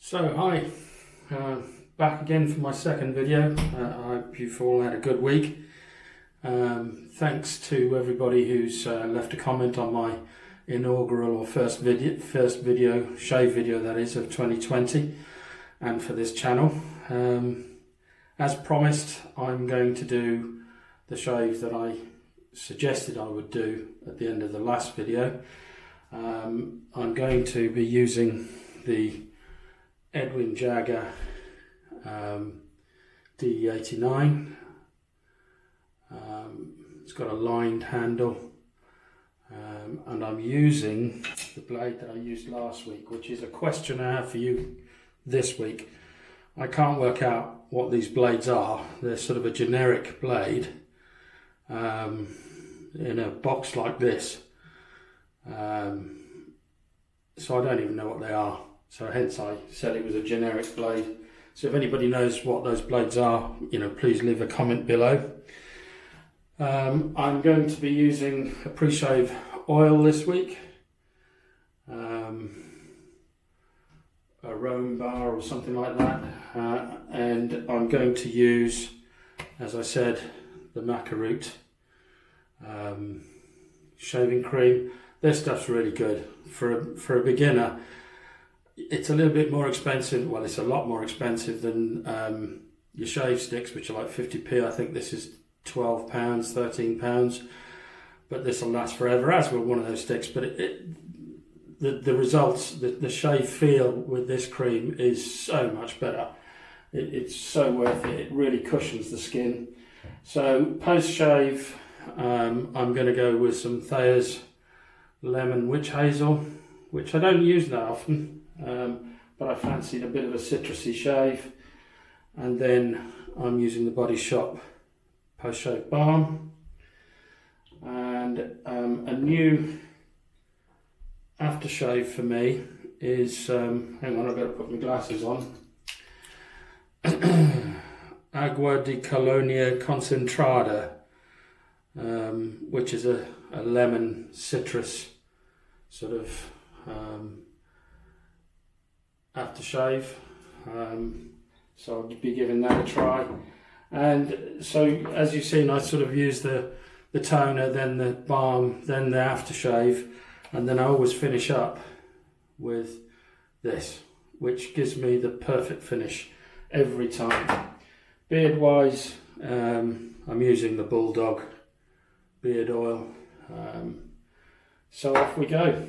So hi, back again for my second video. I hope you've all had a good week. Thanks to everybody who's left a comment on my inaugural or first video, shave video that is, of 2020, and for this channel. As promised, I'm going to do the shave that I suggested I would do at the end of the last video. I'm going to be using the Edwin Jagger DE89. It's got a lined handle, and I'm using the blade that I used last week, which is a question I have for you this week. I can't work out what these blades are. They're sort of a generic blade in a box like this, so I don't even know what they are. So hence I said it was a generic blade. So if anybody knows what those blades are, please leave a comment below. I'm going to be using a Preshave oil this week, AromaBar or something like that, and I'm going to use, as I said, the Maccaroot shaving cream. This stuff's really good for a beginner. It's a little bit more expensive. Well, it's a lot more expensive than your shave sticks, which are like 50p. I think this is £12, £13, but this will last forever, as will one of those sticks. But the results, the shave feel with this cream is so much better. It's so worth it. It really cushions the skin. So post shave, I'm going to go with some Thayers lemon Witchazel, which I don't use that often. But I fancied a bit of a citrusy shave, and then I'm using the Body Shop post-shave balm, and a new aftershave for me is hang on, I've got to put my glasses on. Agua de Colognia Concentrada, which is a lemon citrus sort of aftershave, so I'll be giving that a try. And so, as you've seen, I sort of use the toner, then the balm, then the aftershave, and then I always finish up with this, which gives me the perfect finish every time. Beard wise, I'm using the Bulldog beard oil, so off we go.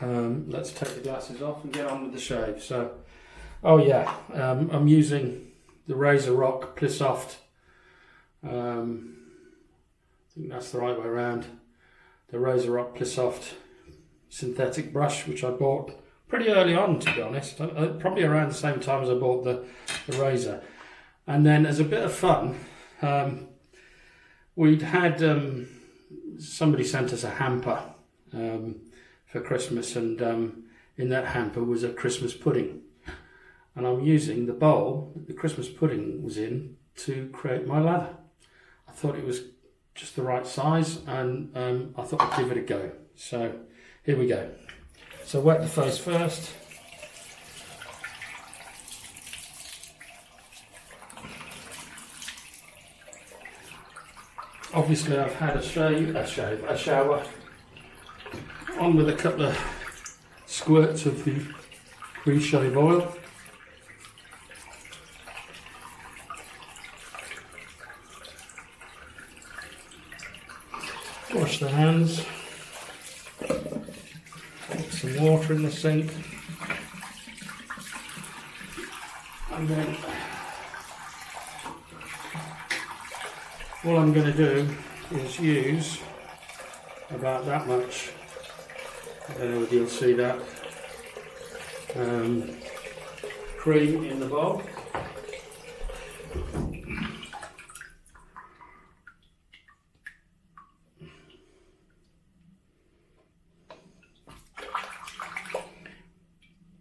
Let's take the glasses off and get on with the shave. So, I'm using the Razorock Plissoft. I think that's the right way around. The Razorock Plissoft synthetic brush, which I bought pretty early on, to be honest. Probably around the same time as I bought the razor. And then, as a bit of fun, we'd had somebody sent us a hamper for Christmas, and in that hamper was a Christmas pudding, and I'm using the bowl that the Christmas pudding was in to create my lather. I thought it was just the right size, and I thought I'd give it a go. So here we go. So wet the face first. Obviously I've had a shower, on with a couple of squirts of the Preshave oil. Wash the hands. Put some water in the sink. And then all I'm going to do is use about that much, I don't know whether you'll see that, cream in the bowl.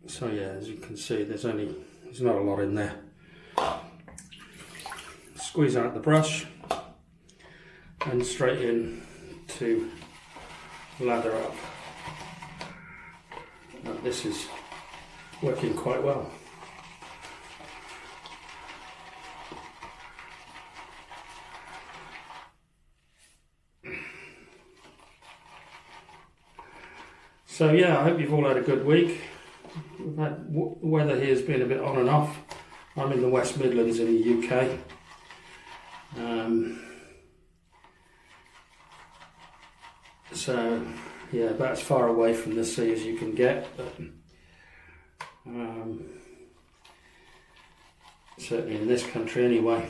So yeah, as you can see, there's not a lot in there. Squeeze out the brush and straight in to lather up. Now this is working quite well. So yeah, I hope you've all had a good week. We've had weather here has been a bit on and off. I'm in the West Midlands in the UK. So yeah, about as far away from the sea as you can get, but certainly in this country anyway.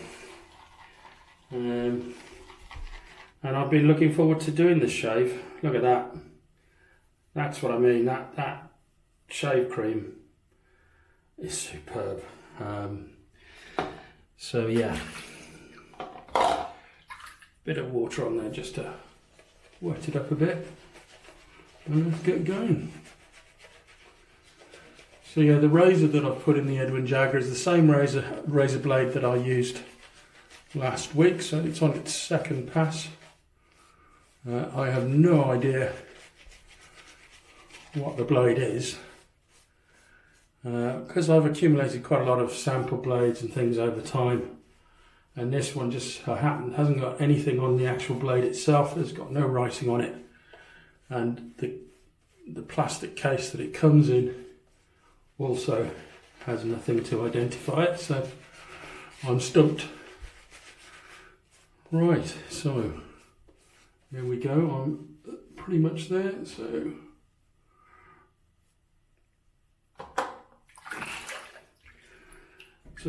And I've been looking forward to doing this shave. Look at that. That's what I mean, that shave cream is superb. So yeah, bit of water on there just to wet it up a bit, and let's get going. So yeah, the razor that I've put in the Edwin Jagger is the same razor blade that I used last week, so it's on its second pass. I have no idea what the blade is, because I've accumulated quite a lot of sample blades and things over time, and this one just hasn't got anything on the actual blade itself. It's got no writing on it, and the plastic case that it comes in also has nothing to identify it, so I'm stumped. Right, so here we go. I'm pretty much there, so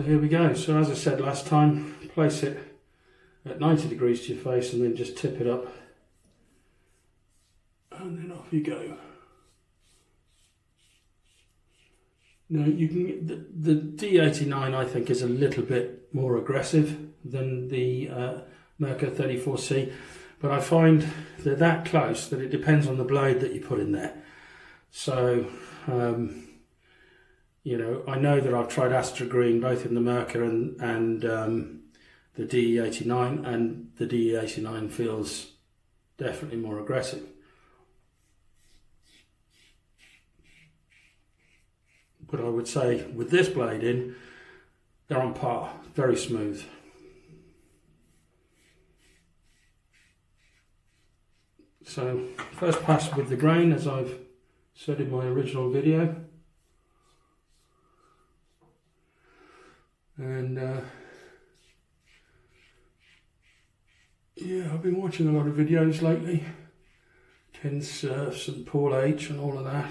here we go. So as I said last time, place it at 90 degrees to your face and then just tip it up, and then off you go. Now you can get the DE89, I think, is a little bit more aggressive than the Merkur 34C, but I find they're that close that it depends on the blade that you put in there. So you know, I know that I've tried Astra Green both in the Merkur and the DE89, and the DE89 feels definitely more aggressive. But I would say with this blade in, they're on par, very smooth. So first pass with the grain, as I've said in my original video. And yeah, I've been watching a lot of videos lately, Ken Surfs and Paul H and all of that.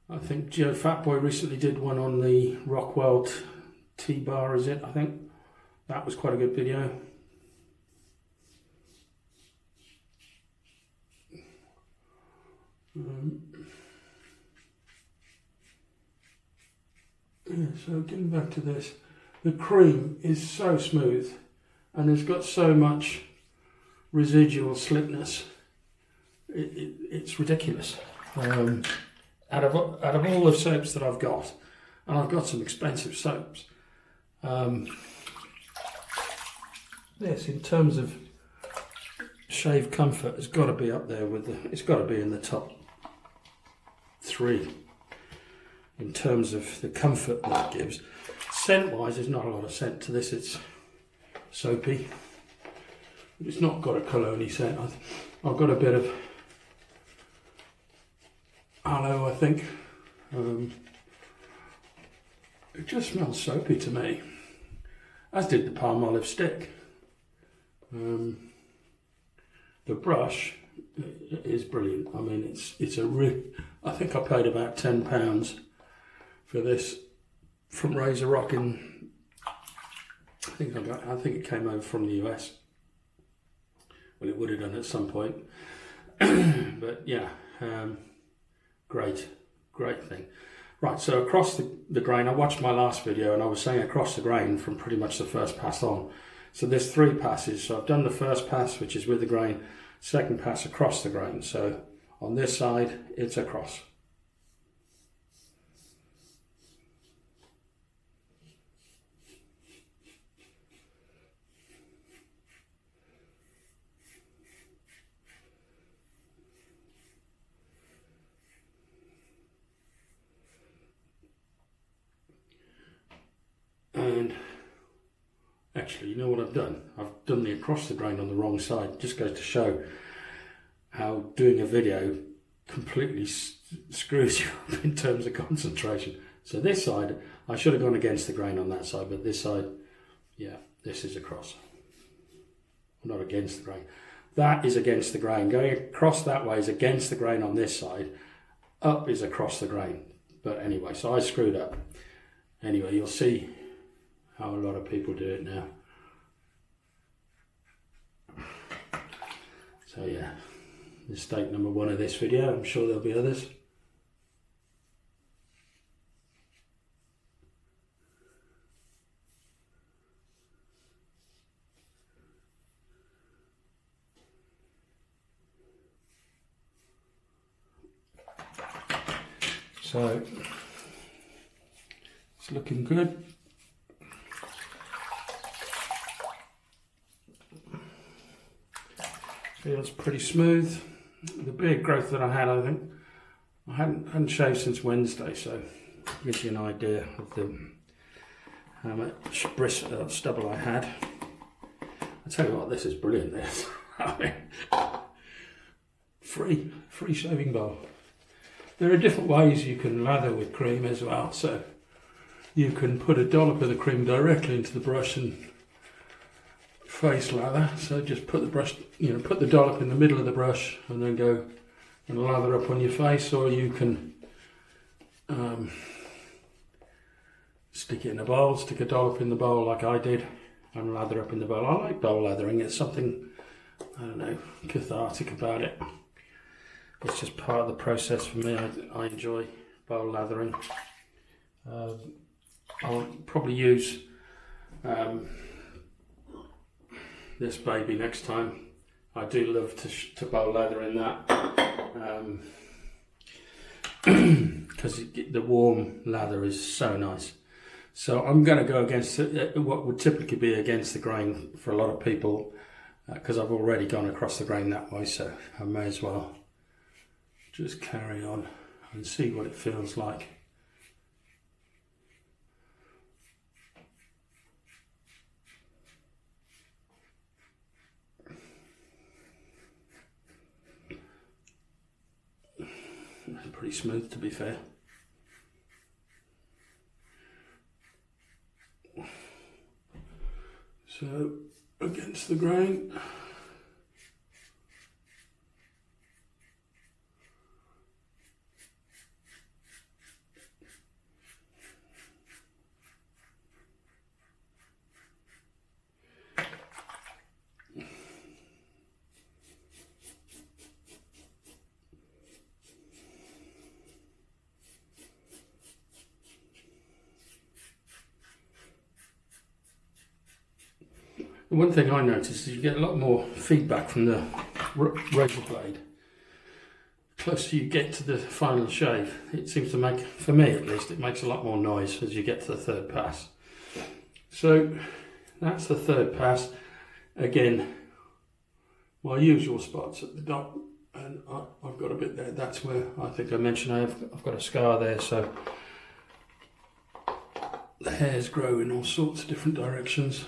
I think Joe Fatboy recently did one on the Rockwell T-bar, is it? I think that was quite a good video. Yeah, so getting back to this, the cream is so smooth and it's got so much residual slickness. It's ridiculous. Out of all the soaps that I've got, and I've got some expensive soaps, this, in terms of shave comfort, has got to be up there with it's got to be in the top 3 in terms of the comfort that it gives. Scent wise, there's not a lot of scent to this. It's soapy, but it's not got a Colognia scent. I've got a bit of aloe, I think. It just smells soapy to me, as did the palm olive stick. The brush is brilliant. I mean, it's a I think I paid about £10 for this from Razorock in, I think it came over from the US. Well, it would have done at some point, but yeah, great thing. Right, so across the grain, I watched my last video and I was saying across the grain from pretty much the first pass on. So there's 3 passes. So I've done the first pass, which is with the grain, second pass across the grain. So on this side, it's across. actually, you know what I've done? I've done the across the grain on the wrong side. It just goes to show how doing a video completely screws you up in terms of concentration. So this side, I should have gone against the grain on that side, but this side, yeah, this is across. Not against the grain. That is against the grain. Going across that way is against the grain on this side. Up is across the grain. But anyway, so I screwed up. Anyway, you'll see how a lot of people do it now. So yeah, mistake number 1 of this video. I'm sure there'll be others. So it's looking good. Feels pretty smooth. The beard growth that I had, I think, I hadn't shaved since Wednesday, so it gives you an idea of how much stubble I had. I tell you what, this is brilliant. This, I mean, free shaving bowl. There are different ways you can lather with cream as well. So you can put a dollop of the cream directly into the brush and face lather. So just put the brush, put the dollop in the middle of the brush and then go and lather up on your face, or you can stick it in a bowl, stick a dollop in the bowl like I did and lather up in the bowl. I like bowl lathering. It's something, I don't know, cathartic about it. It's just part of the process for me. I enjoy bowl lathering. I'll probably use this baby next time. I do love to bowl lather in that because the warm lather is so nice. So I'm going to go against what would typically be against the grain for a lot of people, because I've already gone across the grain that way, so I may as well just carry on and see what it feels like. It's pretty smooth, to be fair. So against the grain. One thing I noticed is you get a lot more feedback from the razor blade. The closer you get to the final shave, it seems to make, for me at least, it makes a lot more noise as you get to the third pass. So that's the third pass. Again, my usual spots at the dot, and I've got a bit there. That's where I think I mentioned I've got a scar there, so the hairs grow in all sorts of different directions.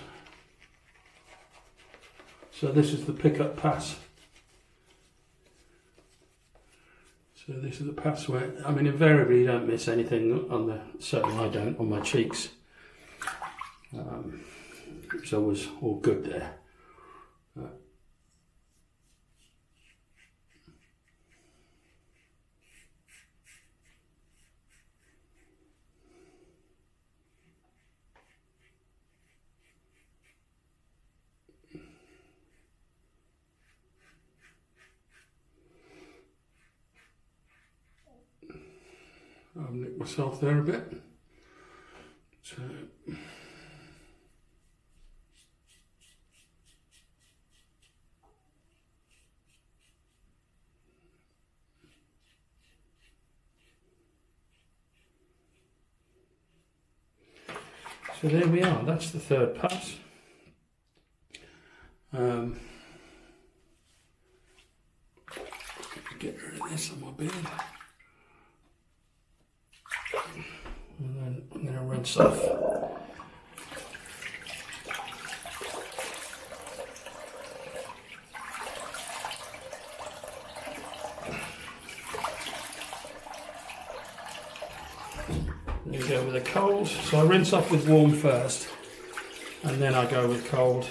So this is the pickup pass. So this is the pass where, I mean, invariably you don't miss anything on the, certainly I don't, on my cheeks. It's always all good there. I've nicked myself there a bit. So there we are, that's the third pass. Get rid of this on my beard. And then I'm going to rinse off with a cold. So I rinse off with warm first, and then I go with cold.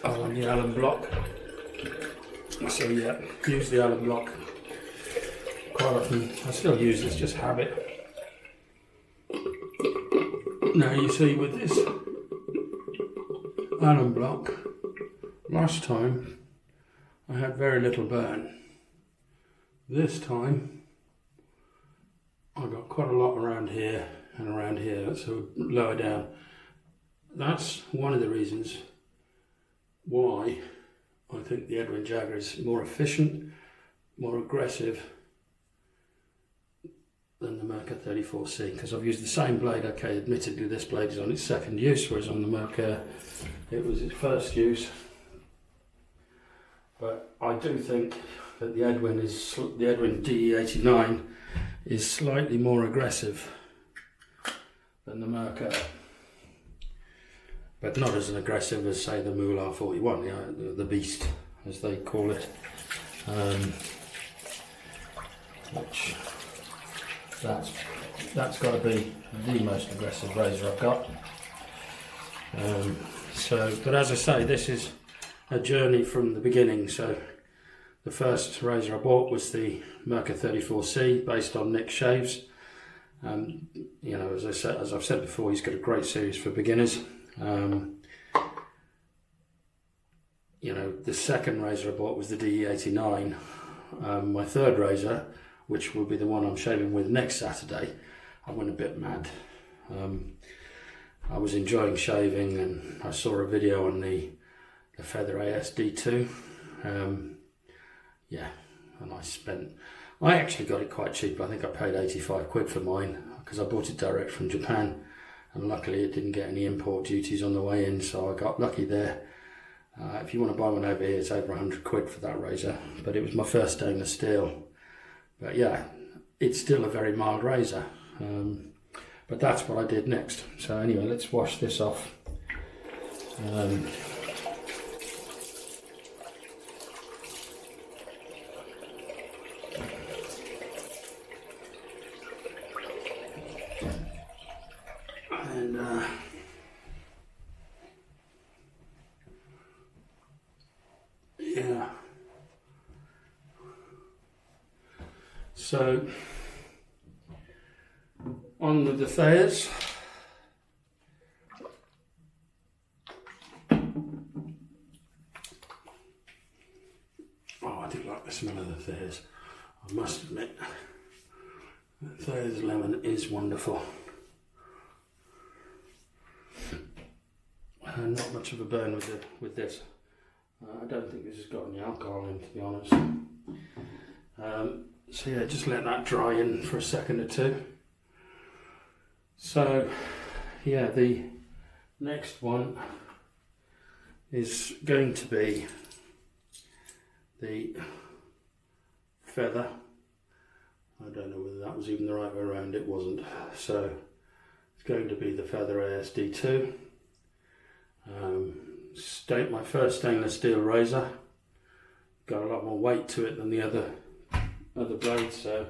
Oh, and the alum block. So yeah, use the alum block quite often. I still use this, just habit. Now you see with this alum block, last time I had very little burn. This time I got quite a lot around here and around here, so lower down. That's one of the reasons why I think the Edwin Jagger is more efficient, more aggressive than the Merkur 34C, because I've used the same blade. Okay, admittedly this blade is on its second use, whereas on the Merkur it was its first use. But I do think that the Edwin DE89 is slightly more aggressive than the Merkur, but not as aggressive as, say, the Moolah 41, you know, the beast, as they call it, which that's got to be the most aggressive razor I've got. But as I say, this is a journey from the beginning. So the first razor I bought was the Merkur 34C, based on Nick's shaves. You know, as I've said before, he's got a great series for beginners. You know, the second razor I bought was the DE89. My third razor, which will be the one I'm shaving with next Saturday, I went a bit mad. I was enjoying shaving, and I saw a video on the Feather ASD2. Yeah, and I actually got it quite cheap. I think I paid 85 quid for mine, because I bought it direct from Japan, and luckily it didn't get any import duties on the way in, so I got lucky there. If you want to buy one over here, it's over 100 quid for that razor, but it was my first stainless steel. But yeah, it's still a very mild razor, but that's what I did next. So anyway, let's wash this off. Yeah. So on with the Thayers. Oh, I do like the smell of the Thayers, I must admit. The Thayers lemon is wonderful. Not much of a burn with this. I don't think this has got any alcohol in, to be honest. So yeah, just let that dry in for a second or two. So yeah, the next one is going to be the Feather. I don't know whether that was even the right way around, it wasn't. So it's going to be the Feather ASD2. My first stainless steel razor, got a lot more weight to it than the other blades, so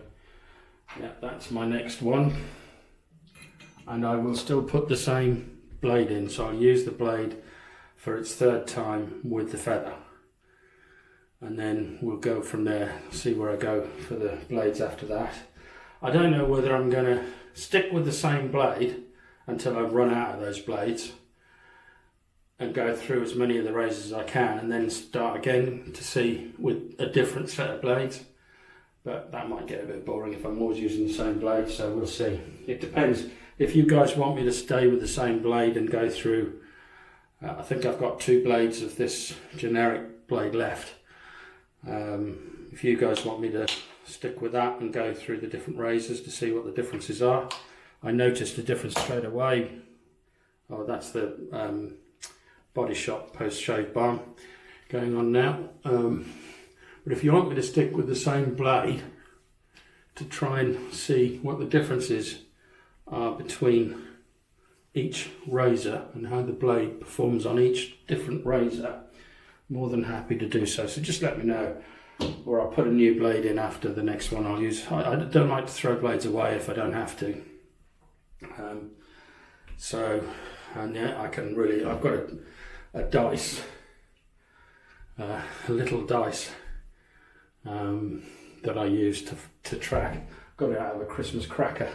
yeah, that's my next one. And I will still put the same blade in, so I'll use the blade for its third time with the Feather, and then we'll go from there, see where I go for the blades after that. I don't know whether I'm going to stick with the same blade until I've run out of those blades and go through as many of the razors as I can, and then start again to see with a different set of blades. But that might get a bit boring if I'm always using the same blade, so we'll see. It depends. If you guys want me to stay with the same blade and go through, I think I've got 2 blades of this generic blade left. If you guys want me to stick with that and go through the different razors to see what the differences are. I noticed a difference straight away. Oh, that's the Body Shop post-shave balm going on now. But if you want me to stick with the same blade to try and see what the differences are between each razor and how the blade performs on each different razor, more than happy to do so. So just let me know, or I'll put a new blade in after the next one I'll use. I don't like to throw blades away if I don't have to. And yeah, I can really, I've got a dice, a little dice that I use to track. Got it out of a Christmas cracker.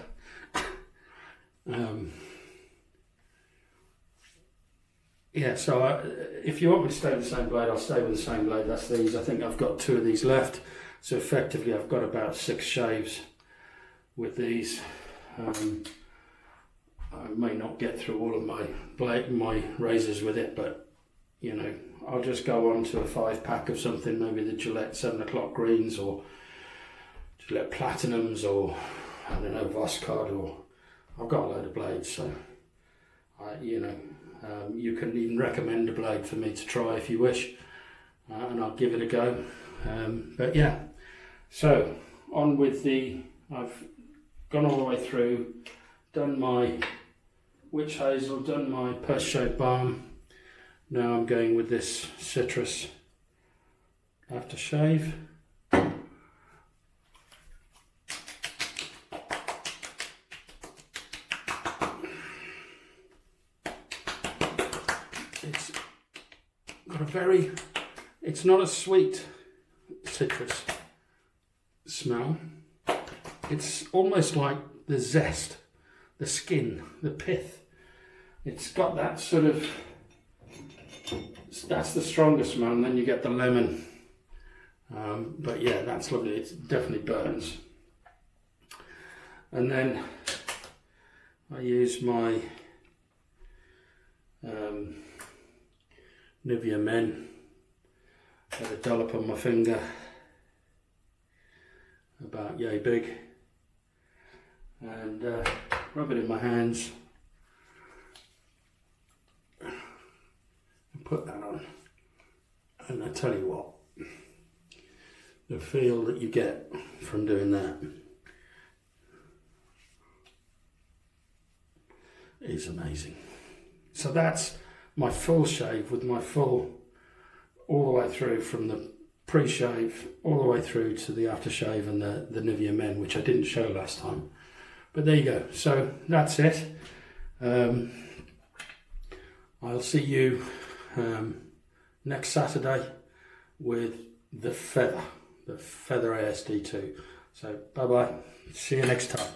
Yeah, so if you want me to stay with the same blade, I'll stay with the same blade. That's these. I think I've got 2 of these left. So effectively I've got about 6 shaves with these. I may not get through all of my razors with it, but you know, I'll just go on to a 5-pack of something, maybe the Gillette 7 o'clock greens or Gillette Platinums, or I don't know, Voscod, or I've got a load of blades, so you can even recommend a blade for me to try if you wish, and I'll give it a go. But yeah, so on with I've gone all the way through, done my Witchazel, done my Preshave balm. Now I'm going with this citrus aftershave. It's got it's not a sweet citrus smell. It's almost like the zest, the skin, the pith. It's got that sort of, that's the strongest smell, and then you get the lemon. But yeah, that's lovely. It definitely burns. And then I use my Nivea Men. Let a dollop on my finger, about yay big, and rub it in my hands and put that on. And I tell you what, the feel that you get from doing that is amazing. So that's my full shave with my full, all the way through from the pre-shave all the way through to the aftershave and the Nivea Men, which I didn't show last time. But there you go. So that's it. I'll see you next Saturday with the Feather ASD2. So bye bye. See you next time.